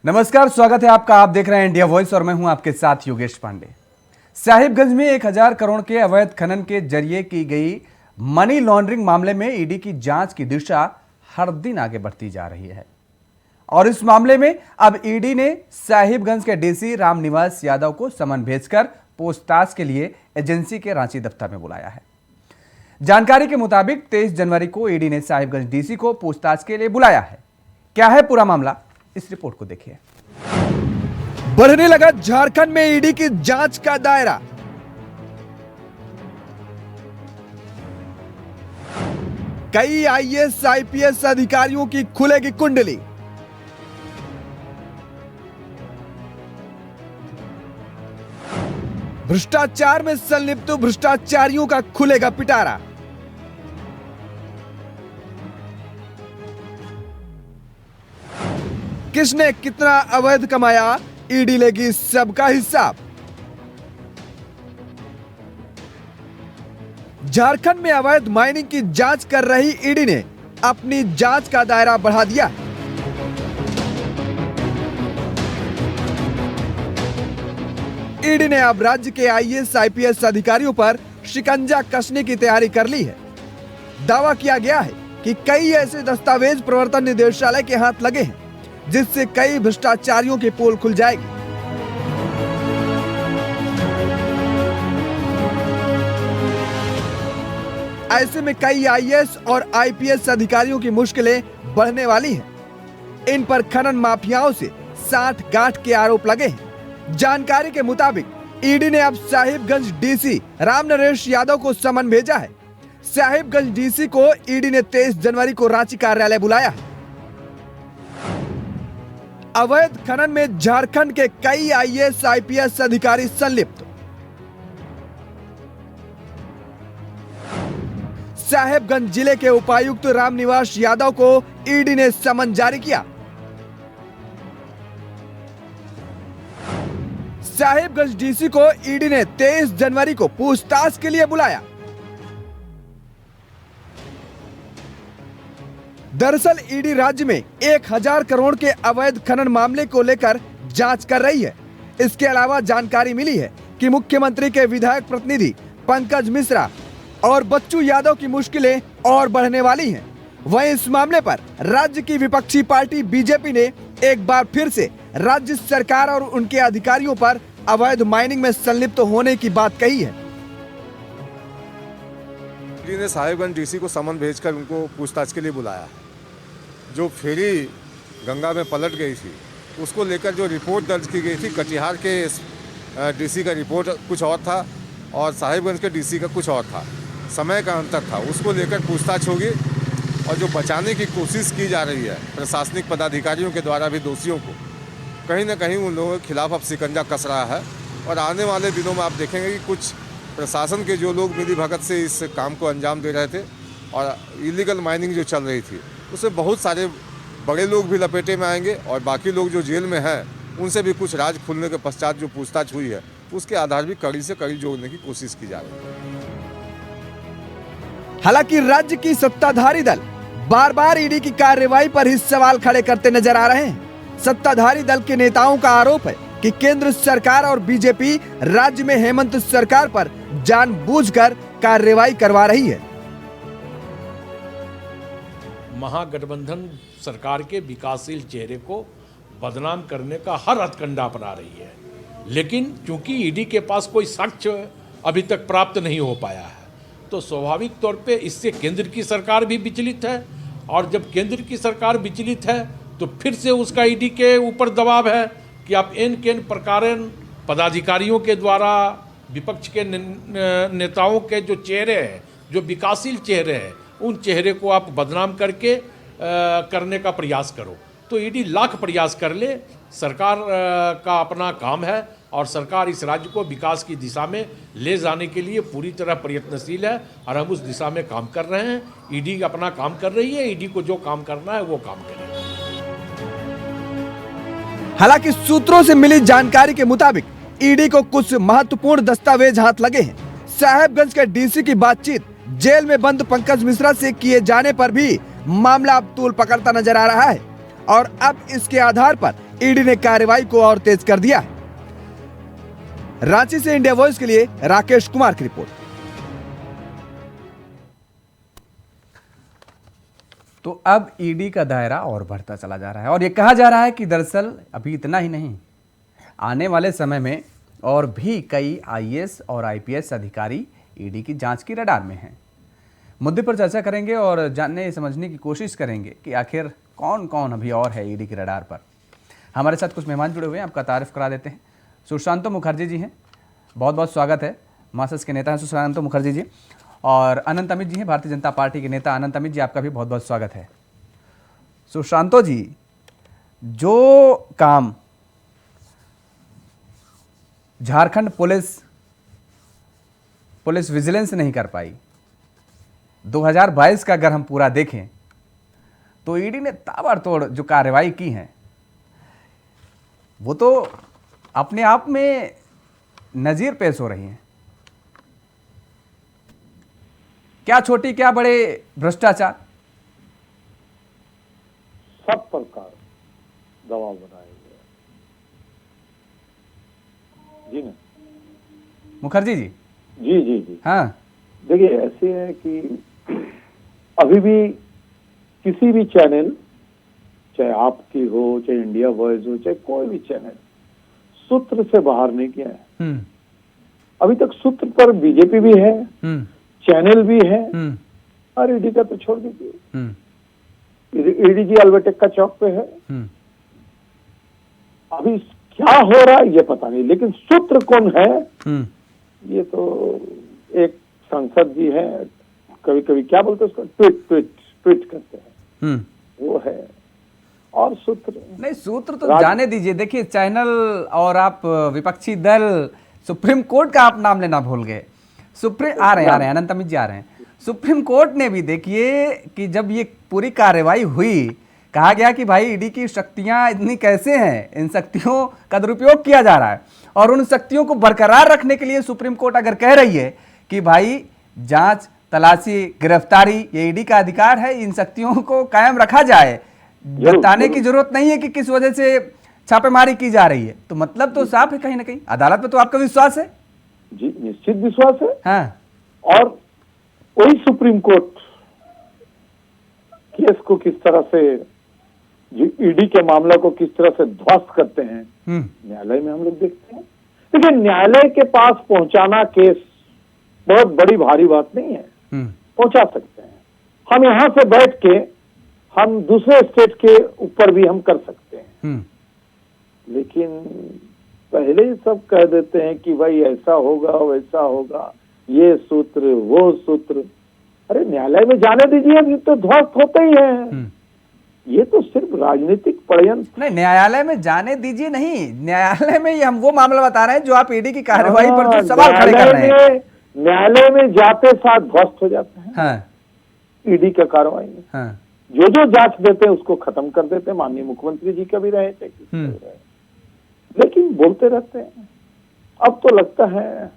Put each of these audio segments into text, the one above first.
नमस्कार, स्वागत है आपका। आप देख रहे हैं इंडिया वॉइस और मैं हूं आपके साथ योगेश पांडे। साहिबगंज में 1000 करोड़ के अवैध खनन के जरिए की गई मनी लॉन्ड्रिंग मामले में ईडी की जांच की दिशा हर दिन आगे बढ़ती जा रही है और इस मामले में अब ईडी ने साहिबगंज के डीसी रामनिवास यादव को समन भेजकर पूछताछ के लिए एजेंसी के रांची दफ्तर में बुलाया है। जानकारी के मुताबिक 23 जनवरी को ईडी ने साहिबगंज डीसी को पूछताछ के लिए बुलाया है। क्या है पूरा मामला, इस रिपोर्ट को देखिए। बढ़ने लगा झारखंड में ईडी की जांच का दायरा। कई आईएएस आईपीएस अधिकारियों की खुलेगी कुंडली। भ्रष्टाचार में संलिप्त भ्रष्टाचारियों का खुलेगा पिटारा। किसने कितना अवैध कमाया, ईडी लेगी सबका हिसाब। झारखंड में अवैध माइनिंग की जांच कर रही ईडी ने अपनी जांच का दायरा बढ़ा दिया। ईडी ने अब राज्य के आईएएस आईपीएस अधिकारियों पर शिकंजा कसने की तैयारी कर ली है। दावा किया गया है कि कई ऐसे दस्तावेज प्रवर्तन निदेशालय के हाथ लगे हैं जिससे कई भ्रष्टाचारियों की पोल खुल जाएगी। ऐसे में कई आईएएस और आईपीएस अधिकारियों की मुश्किलें बढ़ने वाली हैं। इन पर खनन माफियाओं से साठ गांठ के आरोप लगे हैं। जानकारी के मुताबिक ईडी ने अब साहिबगंज डीसी रामनरेश यादव को समन भेजा है। साहिबगंज डीसी को ईडी ने 23 जनवरी को रांची कार्यालय बुलाया है। अवैध खनन में झारखंड के कई आईएएस आईपीएस अधिकारी संलिप्त। साहिबगंज जिले के उपायुक्त रामनिवास यादव को ईडी ने समन जारी किया। साहिबगंज डीसी को ईडी ने 23 जनवरी को पूछताछ के लिए बुलाया। दरअसल ईडी राज्य में 1000 करोड़ के अवैध खनन मामले को लेकर जांच कर रही है। इसके अलावा जानकारी मिली है कि मुख्यमंत्री के विधायक प्रतिनिधि पंकज मिश्रा और बच्चू यादव की मुश्किलें और बढ़ने वाली हैं। वहीं इस मामले पर राज्य की विपक्षी पार्टी बीजेपी ने एक बार फिर से राज्य सरकार और उनके अधिकारियों पर अवैध माइनिंग में संलिप्त होने की बात कही है। ईडी ने साहिबगंज डीसी को समन भेजकर उनको पूछताछ के लिए बुलाया। जो फेरी गंगा में पलट गई थी उसको लेकर जो रिपोर्ट दर्ज की गई थी, कटिहार के डीसी का रिपोर्ट कुछ और था और साहिबगंज के डीसी का कुछ और था, समय का अंतर था। उसको लेकर पूछताछ होगी और जो बचाने की कोशिश की जा रही है प्रशासनिक पदाधिकारियों के द्वारा भी दोषियों को, कहीं ना कहीं उन लोगों के खिलाफ अब शिकंजा कस रहा है। और आने वाले दिनों में आप देखेंगे कि कुछ प्रशासन के जो लोग मिली भगत से इस काम को अंजाम दे रहे थे और इलीगल माइनिंग जो चल रही थी उसमें बहुत सारे बड़े लोग भी लपेटे में आएंगे और बाकी लोग जो जेल में हैं उनसे भी कुछ राज खुलने के पश्चात जो पूछताछ हुई है उसके आधार भी कड़ी से कड़ी जोड़ने की कोशिश की जा रही है। हालांकि राज्य की सत्ताधारी दल बार बार ईडी की कार्रवाई पर ही सवाल खड़े करते नजर आ रहे हैं। सत्ताधारी दल के नेताओं का आरोप है कि केंद्र सरकार और बीजेपी राज्य में हेमंत सरकार पर जानबूझकर कार्रवाई करवा रही है। महागठबंधन सरकार के विकासशील चेहरे को बदनाम करने का हर हथकंडा अपना रही है, लेकिन चूंकि ईडी के पास कोई साक्ष्य अभी तक प्राप्त नहीं हो पाया है तो स्वाभाविक तौर पे इससे केंद्र की सरकार भी विचलित है और जब केंद्र की सरकार विचलित है तो फिर से उसका ईडी के ऊपर दबाव है कि आप इन प्रकार पदाधिकारियों के द्वारा विपक्ष के नेताओं के जो चेहरे हैं, जो विकासशील चेहरे हैं, उन चेहरे को आप बदनाम करके करने का प्रयास करो। तो ईडी लाख प्रयास कर ले, सरकार का अपना काम है और सरकार इस राज्य को विकास की दिशा में ले जाने के लिए पूरी तरह प्रयत्नशील है और हम उस दिशा में काम कर रहे हैं। ईडी अपना काम कर रही है, ईडी को जो काम करना है वो काम करेगी। हालांकि सूत्रों से मिली जानकारी के मुताबिक ईडी को कुछ महत्वपूर्ण दस्तावेज हाथ लगे हैं। साहिबगंज के डीसी की बातचीत जेल में बंद पंकज मिश्रा से किए जाने पर भी मामला अब तूल पकड़ता नजर आ रहा है और अब इसके आधार पर ईडी ने कार्रवाई को और तेज कर दिया है। रांची से इंडिया वॉइस के लिए राकेश कुमार की रिपोर्ट। तो अब ईडी का दायरा और बढ़ता चला जा रहा है और ये कहा जा रहा है कि दरअसल अभी इतना ही नहीं, आने वाले समय में और भी कई आईएएस और आईपीएस अधिकारी ईडी की जांच की रडार में हैं। मुद्दे पर चर्चा करेंगे और जानने समझने की कोशिश करेंगे कि आखिर कौन कौन अभी और है ईडी की रडार पर। हमारे साथ कुछ मेहमान जुड़े हुए हैं, आपका तारीफ करा देते हैं। सुशांतो मुखर्जी जी हैं, बहुत बहुत स्वागत है। मार्क्सिस्ट के नेता हैं सुशांतो मुखर्जी जी। और अनंत अमित जी हैं, भारतीय जनता पार्टी के नेता अनंत अमित जी, आपका भी बहुत बहुत स्वागत है। सुशांतो जी, जो काम झारखंड पुलिस विजिलेंस नहीं कर पाई 2022 का अगर हम पूरा देखें तो ईडी ने ताबड़तोड़ जो कार्रवाई की है वो तो अपने आप में नज़ीर पेश हो रही हैं। क्या छोटी क्या बड़े भ्रष्टाचार, सब प्रकार दबाव बनाए गए। जी ना मुखर्जी जी। जी जी जी हाँ, देखिए ऐसे है कि अभी भी किसी भी चैनल, चाहे आपकी हो, चाहे इंडिया वॉइस हो, चाहे कोई भी चैनल, सूत्र से बाहर नहीं किया है। अभी तक सूत्र पर बीजेपी भी है, चैनल भी है, और ईडी का तो छोड़ दीजिए। ईडी जी अल्बर्टेक्का चौक पे है। अभी क्या हो रहा है ये पता नहीं, लेकिन सूत्र कौन है ये तो एक सांसद जी है, कभी कभी क्या बोलते हैं उसको, ट्वीट करते हैं, वो है। और सूत्र नहीं, सूत्र तो जाने दीजिए। देखिए चैनल और आप विपक्षी दल, सुप्रीम कोर्ट का आप नाम लेना भूल गए। आ रहे हैं अनंत अमित जी आ रहे हैं। सुप्रीम कोर्ट ने भी देखिए कि जब ये पूरी कार्रवाई हुई, कहा गया कि भाई ईडी की शक्तियां इतनी कैसे हैं, इन शक्तियों का दुरुपयोग किया जा रहा है और उन शक्तियों को बरकरार रखने के लिए सुप्रीम कोर्ट अगर कह रही है कि भाई जांच, तलाशी, गिरफ्तारी ये ईडी का अधिकार है, इन शक्तियों को कायम रखा जाए, बताने की जरूरत नहीं है कि किस वजह से छापेमारी की जा रही है। तो मतलब तो साफ है, कहीं ना कहीं अदालत पे तो आपका विश्वास है। जी निश्चित विश्वास है। हाँ। और वही सुप्रीम कोर्ट केस को किस तरह से, जो ईडी के मामला को किस तरह से ध्वस्त करते हैं, न्यायालय में हम लोग देखते हैं। लेकिन न्यायालय के पास पहुंचाना केस बहुत बड़ी भारी बात नहीं है, पहुंचा सकते हैं हम। यहां से बैठ के हम दूसरे स्टेट के ऊपर भी हम कर सकते हैं। लेकिन पहले ही सब कह देते हैं कि भाई ऐसा होगा वैसा होगा, ये सूत्र वो सूत्र। अरे न्यायालय में जाने दीजिए, अभी तो ध्वस्त होते ही है। ये तो सिर्फ राजनीतिक षड्यंत्र। नहीं, न्यायालय में जाने दीजिए नहीं, न्यायालय में हम वो मामला बता रहे हैं जो आप ईडी की कार्रवाई पर जो सवाल खड़े कर रहे हैं। न्यायालय में जाते साथ ध्वस्त हो जाते हैं। हाँ। ईडी का कार्रवाई में हाँ। जो जांच देते हैं उसको खत्म कर देते हैं। माननीय मुख्यमंत्री जी का भी रहे थे, लेकिन बोलते रहते हैं। अब तो लगता है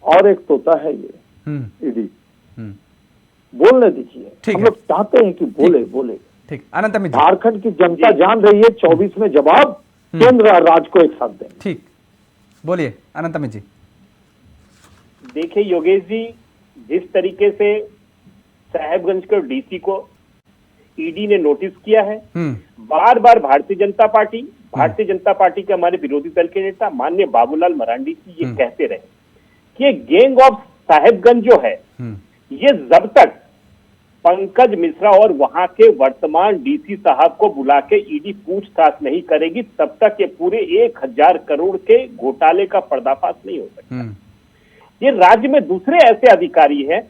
और एक तोता है ये ईडी, बोलने दीजिए। हम लोग चाहते हैं कि बोले। ठीक, अनंत अमित जी। झारखंड की जनता जान रही है 24 में जवाब केंद्र और राज्य को एक साथ देंगे। ठीक, बोलिए अनंत अमित जी। देखिए योगेश जी, जिस तरीके से साहेबगंज के डीसी को ईडी ने नोटिस किया है, बार बार भारतीय जनता पार्टी के हमारे विरोधी दल के नेता माननीय बाबूलाल मरांडी जी ये कहते रहे कि ये गैंग ऑफ साहेबगंज जो है, ये जब तक पंकज मिश्रा और वहां के वर्तमान डीसी साहब को बुला के ईडी पूछताछ नहीं करेगी, तब तक ये पूरे 1000 करोड़ के घोटाले का पर्दाफाश नहीं हो सकता। ये राज्य में दूसरे ऐसे अधिकारी हैं,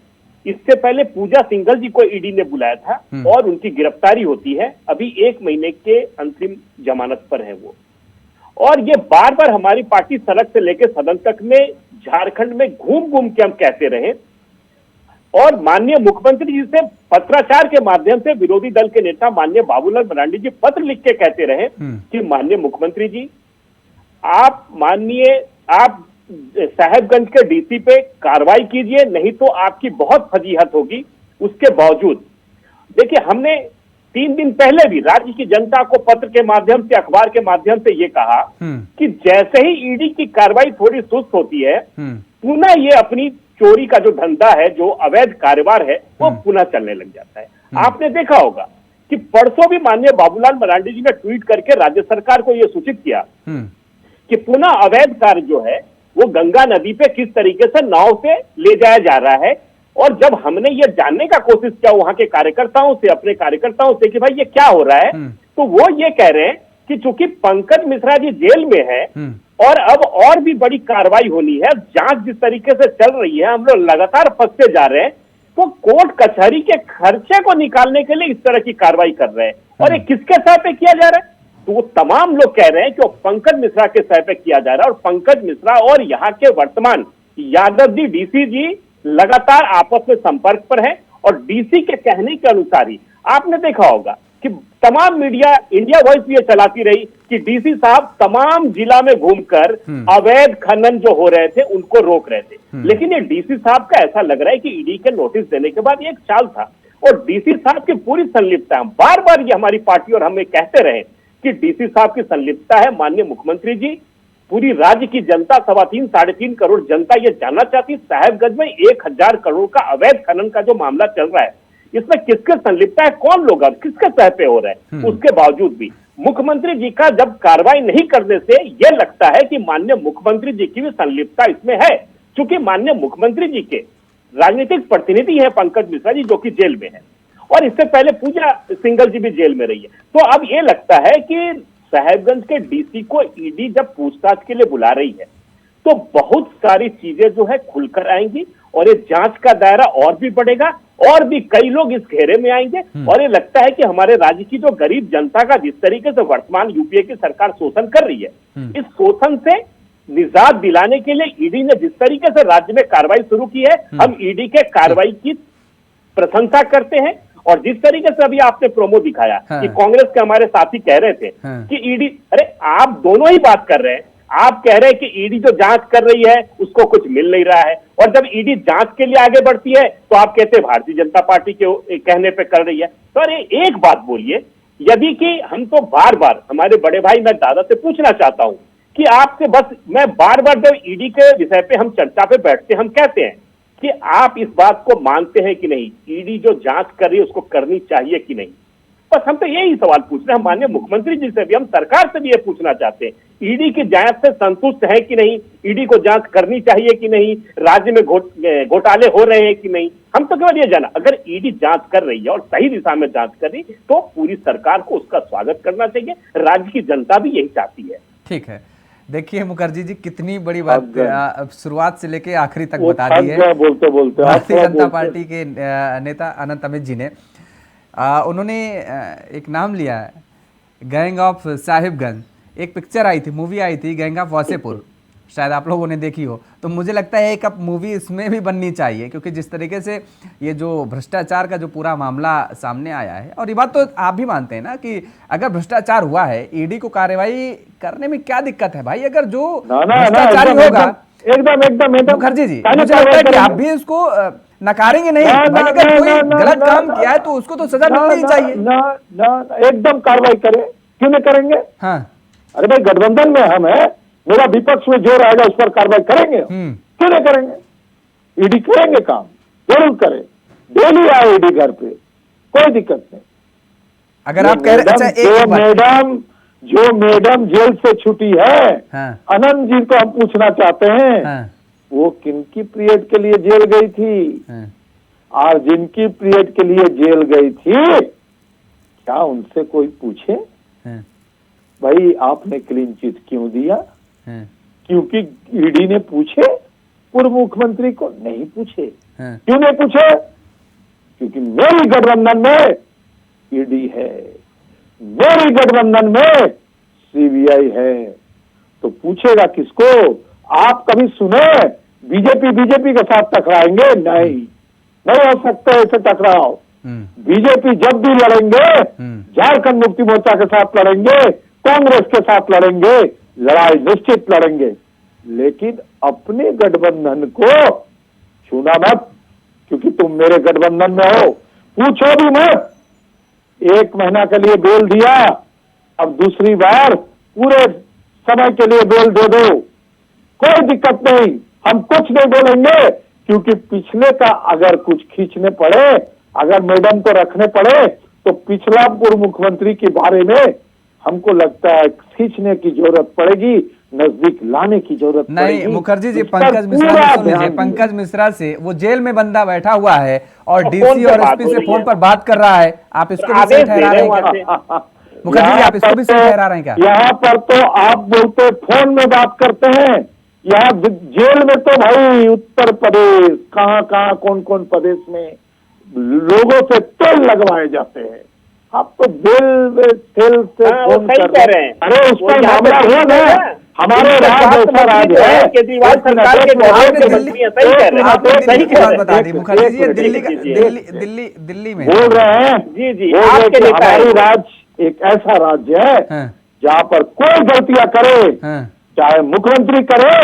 इससे पहले पूजा सिंघल जी को ईडी ने बुलाया था और उनकी गिरफ्तारी होती है, अभी 1 महीने के अंतरिम जमानत पर है वो। और ये बार बार हमारी पार्टी सड़क से लेकर सदन तक में झारखंड में घूम के हम कहते रहे और माननीय मुख्यमंत्री जी से पत्राचार के माध्यम से विरोधी दल के नेता माननीय बाबूलाल मरांडी जी पत्र लिख के कहते रहे कि माननीय मुख्यमंत्री जी, आप साहेबगंज के डीसी पे कार्रवाई कीजिए, नहीं तो आपकी बहुत फजीहत होगी। उसके बावजूद देखिए, हमने 3 दिन पहले भी राज्य की जनता को पत्र के माध्यम से, अखबार के माध्यम से ये कहा कि जैसे ही ईडी की कार्रवाई थोड़ी सुस्त होती है, पुनः ये अपनी चोरी का जो धंधा है, जो अवैध कारोबार है, वो पुनः चलने लग जाता है। आपने देखा होगा कि परसों भी माननीय बाबूलाल मरांडी जी ने ट्वीट करके राज्य सरकार को यह सूचित किया कि पुनः अवैध कार्य जो है वो गंगा नदी पे किस तरीके से नाव से ले जाया जा रहा है। और जब हमने ये जानने का कोशिश किया वहां के कार्यकर्ताओं से, अपने कार्यकर्ताओं से कि भाई ये क्या हो रहा है, तो वो ये कह रहे हैं कि चूंकि पंकज मिश्रा जी जेल में है और अब और भी बड़ी कार्रवाई होनी है, जांच जिस तरीके से चल रही है, हम लोग लगातार फंसते जा रहे हैं, तो कोर्ट कचहरी के खर्चे को निकालने के लिए इस तरह की कार्रवाई कर रहे हैं। और ये किसके सह पे किया जा रहा है? तो वो तमाम लोग कह रहे हैं कि वो पंकज मिश्रा के सह पे किया जा रहा है। और पंकज मिश्रा और यहाँ के वर्तमान यादव जी, डीसी जी लगातार आपस में संपर्क पर है। और डीसी के कहने के अनुसार ही आपने देखा होगा कि तमाम मीडिया, इंडिया वॉइस भी ये चलाती रही कि डीसी साहब तमाम जिला में घूमकर अवैध खनन जो हो रहे थे उनको रोक रहे थे। लेकिन ये डीसी साहब का ऐसा लग रहा है कि ईडी के नोटिस देने के बाद ये एक चाल था और डीसी साहब की पूरी संलिप्तता, बार बार ये हमारी पार्टी और हमें कहते रहे कि डीसी साहब की संलिप्तता है। माननीय मुख्यमंत्री जी, पूरी राज्य की जनता, 3.25-3.5 करोड़ जनता ये जानना चाहती, साहेबगंज में 1000 करोड़ का अवैध खनन का जो मामला चल रहा है, इसमें किसके संलिप्तता है, कौन लोग किसके सह पे हो रहे हैं। उसके बावजूद भी मुख्यमंत्री जी का जब कार्रवाई नहीं करने से यह लगता है कि माननीय मुख्यमंत्री जी की भी संलिप्तता इसमें है। चूंकि माननीय मुख्यमंत्री जी के राजनीतिक प्रतिनिधि है पंकज मिश्रा जी, जो कि जेल में है, और इससे पहले पूजा सिंघल जी भी जेल में रही है। तो अब यह लगता है कि साहेबगंज के डीसी को ईडी जब पूछताछ के लिए बुला रही है तो बहुत सारी चीजें जो है खुलकर आएंगी और ये जांच का दायरा और भी बढ़ेगा और भी कई लोग इस घेरे में आएंगे। और ये लगता है कि हमारे राज्य की जो गरीब जनता का जिस तरीके से वर्तमान यूपीए की सरकार शोषण कर रही है, इस शोषण से निजात दिलाने के लिए ईडी ने जिस तरीके से राज्य में कार्रवाई शुरू की है, हम ईडी के कार्रवाई की प्रशंसा करते हैं। और जिस तरीके से अभी आपने प्रोमो दिखाया कि कांग्रेस के हमारे साथी कह रहे थे कि ईडी, अरे आप दोनों ही बात कर रहे हैं। आप कह रहे हैं कि ईडी जो जांच कर रही है उसको कुछ मिल नहीं रहा है, और जब ईडी जांच के लिए आगे बढ़ती है तो आप कहते हैं भारतीय जनता पार्टी के कहने पे कर रही है। तो अरे एक बात बोलिए, यदि कि हम तो बार बार, हमारे बड़े भाई मैं दादा से पूछना चाहता हूं कि आपसे बस मैं बार बार जब ईडी के विषय पे हम चर्चा पे बैठते हम कहते हैं कि आप इस बात को मानते हैं कि नहीं, ईडी जो जांच कर रही है उसको करनी चाहिए कि नहीं। बस हम तो यही सवाल पूछ रहे हैं। माननीय मुख्यमंत्री जी से भी, हम सरकार से भी ये पूछना चाहते हैं, ईडी की जांच से संतुष्ट है कि नहीं, ईडी को जांच करनी चाहिए कि नहीं, राज्य में घोटाले हो रहे हैं कि नहीं। हम तो केवल ये जाना, अगर ईडी जांच कर रही है और सही दिशा में जांच कर रही तो पूरी सरकार को उसका स्वागत करना चाहिए। राज्य की जनता भी यही चाहती है। ठीक है, देखिए मुखर्जी जी कितनी बड़ी बात शुरुआत से लेके आखिरी तक बता दी है। बोलते भारतीय जनता पार्टी के नेता अनंत अमित जी ने उन्होंने एक नाम लिया है, गैंग ऑफ साहिबगंज। एक पिक्चर आई थी, मूवी आई थी गैंग ऑफ वासेपुर, शायद आप लोगों ने देखी हो। तो मुझे लगता है एक अब मूवी इसमें भी बननी चाहिए, क्योंकि जिस तरीके से ये जो भ्रष्टाचार का जो पूरा मामला सामने आया है, और ये बात तो आप भी मानते हैं ना कि अगर भ्रष्टाचार हुआ है, ईडी को कार्रवाई करने में क्या दिक्कत है भाई? अगर जो भ्रष्टाचारी होगा, एकदम मुखर्जी जी, मुझे लगता है कि आप भी इसको नकारेंगे नहीं भाई। अगर कोई गलत काम किया है तो उसको तो सजा मिलनी ही चाहिए। एकदम कार्रवाई करें, क्यों नहीं करेंगे? हाँ, अरे भाई गठबंधन में हम है, मेरा विपक्ष में जो रहेगा उस पर कार्रवाई करेंगे, क्यों नहीं करेंगे? ईडी करेंगे काम, जरूर करें, डेली आए ईडी घर पे, कोई दिक्कत नहीं। अगर आप कह रहे, अच्छा जो मैडम जेल से छुटी है, हाँ, अनंत जी को हम पूछना चाहते हैं, हाँ, वो किनकी पीरियड के लिए जेल गई थी? हाँ, और जिनकी पीरियड के लिए जेल गई थी, क्या उनसे कोई पूछे हाँ, भाई आपने क्लीन चिट क्यों दिया? हाँ, क्योंकि ईडी ने पूछे, पूर्व मुख्यमंत्री को नहीं पूछे। हाँ, क्यों नहीं पूछे? क्योंकि मेरी गठबंधन में ईडी है, मेरी गठबंधन में सीबीआई है, तो पूछेगा किसको? आप कभी सुने बीजेपी के साथ टकराएंगे? नहीं हो सकता ऐसे टकराव। बीजेपी जब भी लड़ेंगे झारखंड मुक्ति मोर्चा के साथ लड़ेंगे, कांग्रेस के साथ लड़ेंगे, लड़ाई निश्चित लड़ेंगे, लेकिन अपने गठबंधन को छूना मत, क्योंकि तुम मेरे गठबंधन में हो। पूछो भी मत, 1 महीना के लिए बेल दिया, अब दूसरी बार पूरे समय के लिए बेल दे दो, कोई दिक्कत नहीं, हम कुछ नहीं बोलेंगे। क्योंकि पिछले का अगर कुछ खींचने पड़े, अगर मैडम को रखने पड़े, तो पिछला पूर्व मुख्यमंत्री के बारे में हमको लगता है खींचने की जरूरत पड़ेगी, नजदीक लाने की जरूरत पड़ेगी। नहीं मुखर्जी जी, उस पर पंकज मिश्रा पूरा से सुन लीजिए। ध्यान पंकज मिश्रा से, वो जेल में बंदा बैठा हुआ है और फोन डीसी पे और बात एसपी हो से रही फोन है। पर बात कर रहा है, आप इसको भी आदेश सही दे ठहरा रहे रहे हैं हैं वहां क्या? से। मुखर्जी जी, आप इसको भी सही ठहरा रहे हैं क्या? यहाँ पर तो आप बोलते फोन में बात करते हैं, यहाँ जेल में तो भाई उत्तर प्रदेश कहाँ कहाँ कौन कौन प्रदेश में लोगों से तेल लगवाए जाते हैं। आप तो जेल में तेल से हाँ, वो फोन सही कर कह रहे हैं। अरे उस वो पर यहाँ मामला पे हुआ दिल्ली है, में है। हमारे दिल्ली राज का ऐसा राज मंत्री है। है, केजरीवाल एक मिनट, सरकार के एक मिनट, गवर्नर एक के मिनट, मंत्री हैं, सही कह रहे हैं। आपने एक दिल्ली की मिनट, बात बता दी एक मुखर्जी जी, ये मिनट, दिल्ली एक का दिल्ली में बोल रहे हैं जी जी, बोल रहे आपके कि नेता हमारी हैं। राज्य एक ऐसा राज्य है हाँ, जहाँ पर कोई गलतियां करे, हाँ, चाहे मुख्यमंत्री करे,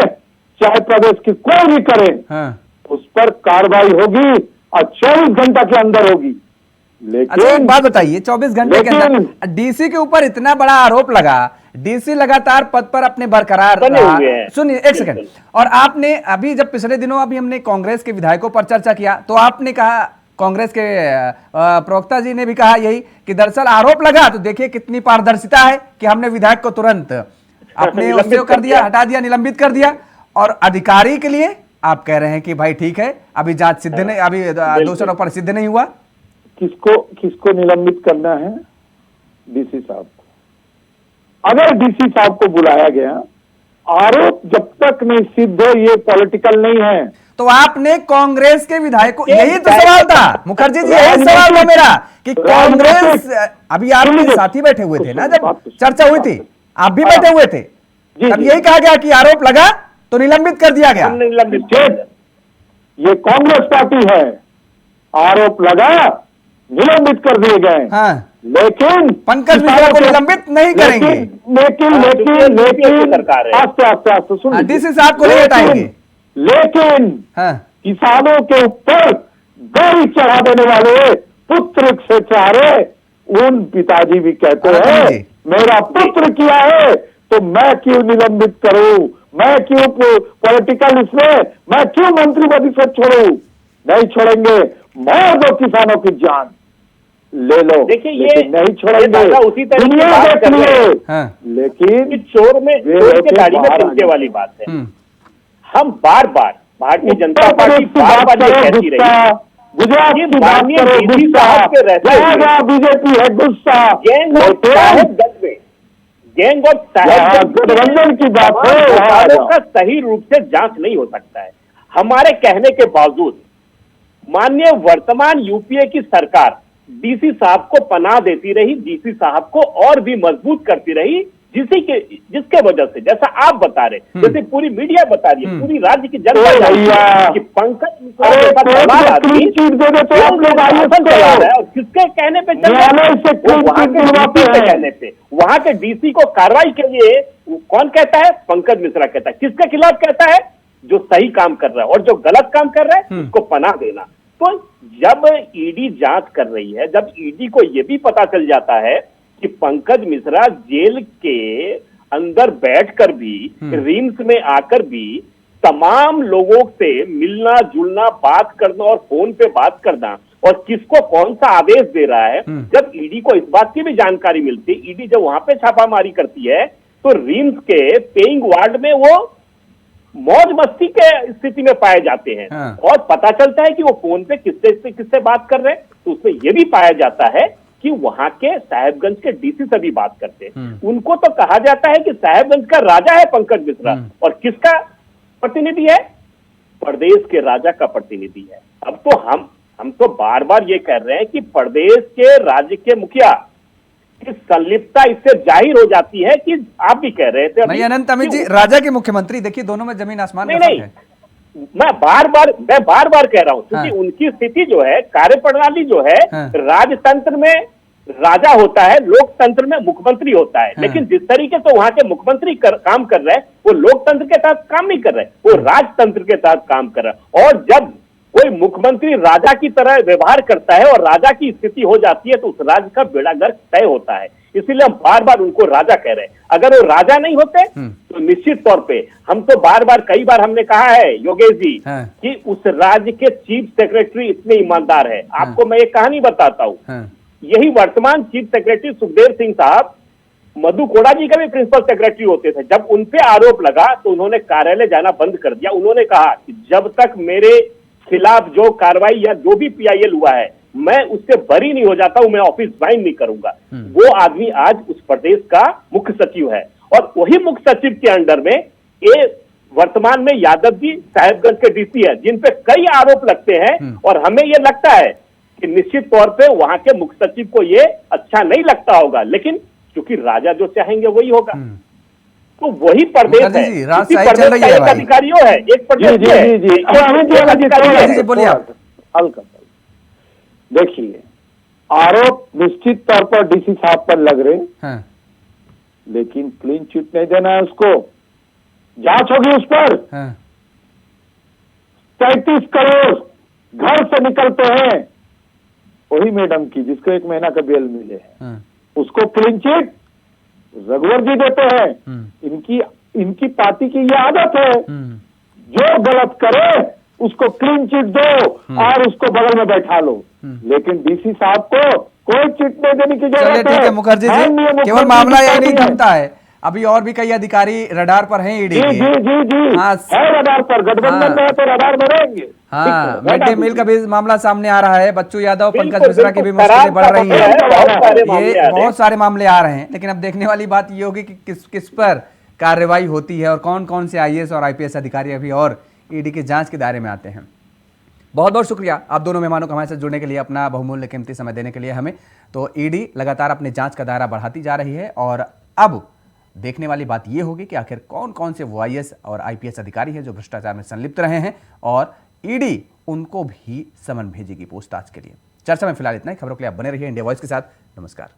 चाहे प्रदेश की कोई भी करे, हाँ। उस पर कार्रवाई होगी और 24 घंटा के अंदर होगी। अच्छा एक लेकिन बात बताइए, 24 घंटे के अंदर लेकिन- डीसी के ऊपर इतना बड़ा आरोप लगा, डीसी लगातार पद पर अपने बरकरार बने रहा। हुए हैं। सुनिए एक सेकंड, और आपने अभी जब पिछले दिनों अभी हमने कांग्रेस के विधायकों पर चर्चा किया तो आपने कहा, कांग्रेस के प्रवक्ता जी ने भी कहा यही कि दरअसल आरोप लगा तो देखिए कितनी पारदर्शिता है कि हमने विधायक को तुरंत अपने निलंबित उससे कर दिया, हटा दिया, निलंबित कर दिया। और अधिकारी के लिए आप कह रहे हैं कि भाई ठीक है, अभी जांच सिद्ध नहीं, अभी दोषारोपण पर सिद्ध नहीं हुआ। किसको निलंबित करना है? डीसी साहब को। अगर डीसी साहब को बुलाया गया, आरोप जब तक नहीं सिद्ध हो, ये पॉलिटिकल नहीं है। तो आपने कांग्रेस के विधायकों, यही तो सवाल था मुखर्जी जी, यही सवाल था मेरा कि कांग्रेस, अभी आपके साथी बैठे हुए थे ना जब चर्चा हुई थी, आप भी बैठे हुए थे, तब यही कहा गया कि आरोप लगा तो निलंबित कर दिया गया। हमने निलंबित ठीक, ये कांग्रेस पार्टी है, आरोप लगा, निलंबित कर दिए गए। हाँ, लेकिन पंकज मिश्रा को निलंबित नहीं करेंगे। लेकिन सरकार है। आस्ते सुन डीसी साहब को नहीं हटाएंगे। लेकिन हाँ, किसानों के ऊपर गाड़ी चढ़ा देने वाले पुत्र से चाहे उन पिताजी भी कहते हाँ, हैं जी। मेरा पुत्र किया है तो मैं क्यों निलंबित करूं, मैं क्यों पॉलिटिकल इसमें, मैं क्यों मंत्री पद से छोड़ूं? नहीं छोड़ेंगे, मार दो किसानों की जान, ले लो। देखिए ये लेकिन नहीं ये छोड़ेंगे, दादा उसी तरह की दुनिया बात देख कर रहे हैं। लिए। हाँ, लेकिन कि चोर के दाढ़ी में बाहर आ तिनके गए। वाली बात है। हम्म, हम बार बार भारतीय जनता उत्तर पार्टी प्रदेश की बार बात बार ये करो कहती गुस्सा, रही, गुजरात ये की बात माननीय करो डीसी गुस्सा, साहब के रहते जहाँ हुए जहाँ बीजेपी है गुस्सा। गैंग और लेकिन साहेबगंज में, गैंग और साहेबगंज गठबंधन की बात है, तमाम वहाँ आ घोटालों जाओ। का सही रूप से जांच नहीं हो सकता है। हमारे कहने के बावजूद माननीय वर्तमान यूपीए की सरकार डीसी साहब को पनाह देती रही, डीसी साहब को और भी मजबूत करती रही, जिसके वजह से जैसा आप बता रहे, जैसे पूरी मीडिया बता रही है, पूरी राज्य की जनता ओ जानती भैया, है कि पंकज मिश्रा अरे जैसा कोर्ट दलाल में आदमी क्लीन चिट दे दे तो आप लोग आइए शासन तो। चला रहा है और किसके कहने पे चल रहा है? न्यायालय से वो क्लीन वहाँ चिट के दिलवाते डीसी के हैं। कहने पे, वहाँ के डीसी को कार्रवाई के लिए कौन कहता है? पंकज मिश्रा कहता है। किसके खिलाफ कहता है? जो सही काम कर रहा है, और जो गलत काम कर रहा है उसको पनाह देना। तो जब ईडी जांच कर रही है, जब ईडी को यह भी पता चल जाता है कि पंकज मिश्रा जेल के अंदर बैठकर भी, रिम्स में आकर भी तमाम लोगों से मिलना जुलना, बात करना और फोन पे बात करना, और किसको कौन सा आदेश दे रहा है, जब ईडी को इस बात की भी जानकारी मिलती है, ईडी जब वहां पे छापामारी करती है तो रिम्स के पेइंग वार्ड में वो मौज मस्ती के स्थिति में पाए जाते हैं। हाँ। और पता चलता है कि वो फोन पे किससे बात कर रहे हैं, तो उसमें यह भी पाया जाता है कि वहां के साहेबगंज के डीसी से भी बात करते हैं। उनको तो कहा जाता है कि साहेबगंज का राजा है पंकज मिश्रा, और किसका प्रतिनिधि है? प्रदेश के राजा का प्रतिनिधि है। अब तो हम तो बार बार ये कह रहे हैं कि प्रदेश के राज्य के मुखिया की संलिप्तता इससे जाहिर हो जाती है कि आप भी कह रहे थे नहीं अनंत अमित जी, राजा के मुख्यमंत्री, देखिए दोनों में जमीन आसमान का नहीं फर्क है। मैं बार बार कह रहा हूं, क्योंकि उनकी स्थिति जो है, कार्यप्रणाली जो है, राजतंत्र में राजा होता है, लोकतंत्र में मुख्यमंत्री होता है। लेकिन जिस तरीके से वहां के मुख्यमंत्री काम कर रहे हैं, वो लोकतंत्र के तहत काम नहीं कर रहे, वो राजतंत्र के तहत काम कर रहे हैं। और जब कोई मुख्यमंत्री राजा की तरह व्यवहार करता है और राजा की स्थिति हो जाती है तो उस राज्य का बेड़ा गर्क तय होता है। इसीलिए हम बार बार उनको राजा कह रहे हैं। अगर वो राजा नहीं होते तो निश्चित तौर पे हम तो बार बार कई बार हमने कहा है योगेश जी कि उस राज्य के चीफ सेक्रेटरी इतने ईमानदार है। आपको मैं एक कहानी बताता हूँ। यही वर्तमान चीफ सेक्रेटरी सुखदेव सिंह साहब मधु कोड़ा जी का भी प्रिंसिपल सेक्रेटरी होते थे। जब उन पे आरोप लगा तो उन्होंने कार्यालय जाना बंद कर दिया। उन्होंने कहा कि जब तक मेरे खिलाफ जो कार्रवाई या जो भी PIL हुआ है मैं उससे बरी नहीं हो जाता हूं, मैं ऑफिस ज्वाइन नहीं करूंगा। वो आदमी आज उस प्रदेश का मुख्य सचिव है और वही मुख्य सचिव के अंडर में ये वर्तमान में यादव जी साहेबगंज के DC है जिन पे कई आरोप लगते हैं। और हमें ये लगता है कि निश्चित तौर पे वहां के मुख्य सचिव को ये अच्छा नहीं लगता होगा, लेकिन क्योंकि राजा जो चाहेंगे वही होगा। तो वही प्रदेश है, इसी प्रदेश का एक अधिकारियों है, एक प्रदेश है। बोलिए आप। देखिए आरोप निश्चित तौर पर DC साहब पर लग रहे हैं, लेकिन क्लीन चिट नहीं देना है उसको। जांच होगी उस पर। 33 करोड़ घर से निकलते हैं वही मैडम की जिसको 1 महीना का बेल मिले है, उसको क्लीन चिट रघुवर जी देते हैं। इनकी पार्टी की ये आदत है, जो गलत करे उसको क्लीन चिट दो और उसको बगल में बैठा लो। लेकिन DC साहब को कोई चिट नहीं देने की जरूरत है। ठीक है मुखर्जी जी, केवल मामला यही नहीं थमता है, अभी और भी कई अधिकारी रडार पर हैं ईडी के। जी हाँ, है रडार पर, गठबंधन में है तो रडार में रहेंगे। हाँ, मिड डे मील का भी मामला सामने आ रहा है, बच्चू यादव पंकज मिश्रा की भी मुश्किलें बढ़ रही है। ये बहुत सारे मामले आ रहे हैं, लेकिन अब देखने वाली बात ये होगी कि किस पर कार्रवाई होती है और कौन कौन से IAS और IPS अधिकारी अभी और ईडी की जांच के दायरे में आते हैं। बहुत बहुत शुक्रिया आप दोनों मेहमानों को हमारे साथ जुड़ने के लिए, अपना बहुमूल्य कीमती समय देने के लिए हमें। तो ईडी लगातार अपनी जांच का दायरा बढ़ाती जा रही है और अब देखने वाली बात यह होगी कि आखिर कौन कौन से वो IAS और IPS अधिकारी हैं जो भ्रष्टाचार में संलिप्त रहे हैं और ईडी उनको भी समन भेजेगी पूछताछ के लिए। चर्चा में फिलहाल इतना ही। खबरों के लिए आप बने रहिए इंडिया वॉइस के साथ। नमस्कार।